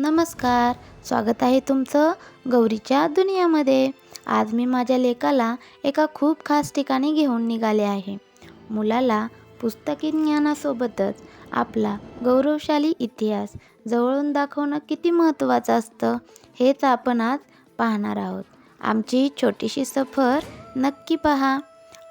नमस्कार. स्वागत आहे तुमचं गौरीच्या दुनियामध्ये. आज मी माझ्या लेकाला एका खूप खास ठिकाणी घेऊन निघाले आहे. मुलाला पुस्तकी ज्ञानासोबतच आपला गौरवशाली इतिहास जवळून दाखवणं किती महत्त्वाचं असतं हेच आपण आज पाहणार आहोत. आमची ही छोटीशी सफर नक्की पहा.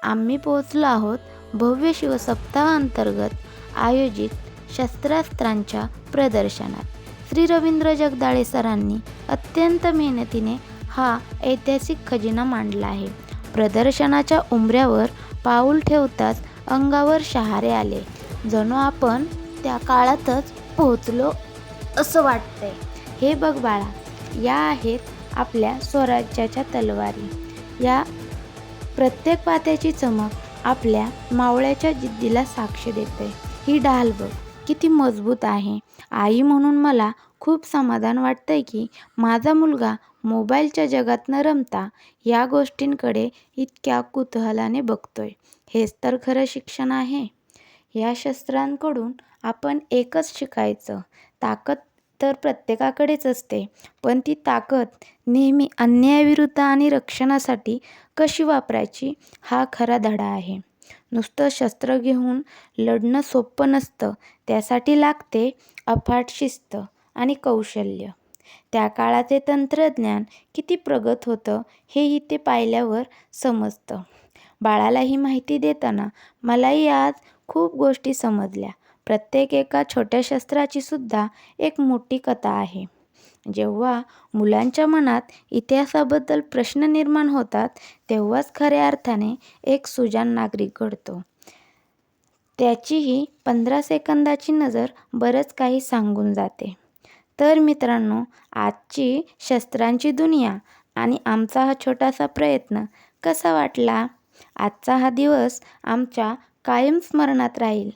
आम्ही पोहोचलो आहोत भव्य शिवसप्ताह अंतर्गत आयोजित शस्त्रास्त्रांच्या प्रदर्शनात. श्री रवींद्र जगदाळे सरांनी अत्यंत मेहनतीने हा ऐतिहासिक खजिना मांडला आहे. प्रदर्शनाच्या उंबऱ्यावर पाऊल ठेवताच अंगावर शहारे आले. जणू आपण त्या काळातच पोहोचलो असं वाटतंय. हे बघ बाळा, या आहेत आपल्या स्वराज्याच्या तलवारी. या प्रत्येक पात्याची चमक आपल्या मावळ्याच्या जिद्दीला साक्ष देते. ही ढाल बघ किती मजबूत आहे. आई म्हणून मला खूप समाधान वाटतंय की माझा मुलगा मोबाईलच्या जगात न रमता या गोष्टींकडे इतक्या कुतूहलाने बघतोय. हेच तर खरं शिक्षण आहे. या शस्त्रांकडून आपण एकच शिकायचं, ताकद तर प्रत्येकाकडेच असते, पण ती ताकद नेहमी अन्यायाविरुद्ध आणि रक्षणासाठी कशी वापरायची हा खरा धडा आहे. नुसतं शस्त्र घेऊन लढणं सोपं नसतं. त्यासाठी लागते अफाट शिस्त आणि कौशल्य. त्या काळाचे तंत्रज्ञान किती प्रगत होतं हे इथे पाहिल्यावर समजतं. बाळाला ही माहिती देताना मलाही आज खूप गोष्टी समजल्या. प्रत्येक एका छोट्या शस्त्राची सुद्धा एक मोठी कथा आहे. जेव्हा मुलांच्या मनात इतिहासाबद्दल प्रश्न निर्माण होतात तेव्हाच खऱ्या अर्थाने एक सुजाण नागरिक घडतो. त्याचीही 15 सेकंदाची नजर बरंच काही सांगून जाते. तर मित्रांनो, आजची शस्त्रांची दुनिया आणि आमचा हा छोटासा प्रयत्न कसा वाटला? आजचा हा दिवस आमच्या कायम स्मरणात राहील.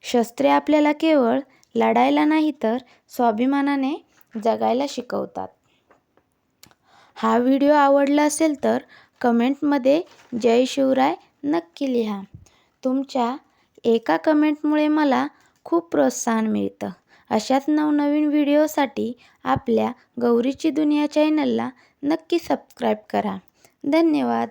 शस्त्रे आपल्याला केवळ लढायला नाही तर स्वाभिमानाने जगायला शिकवतात. हा व्हिडिओ आवडला असेल तर कमेंटमध्ये जय शिवराय नक्की लिहा. तुमच्या एका कमेंटमुळे मला खूप प्रोत्साहन मिळतं. अशाच नवनवीन व्हिडिओसाठी आपल्या गौरीची दुनिया चॅनलला नक्की सबस्क्राईब करा. धन्यवाद.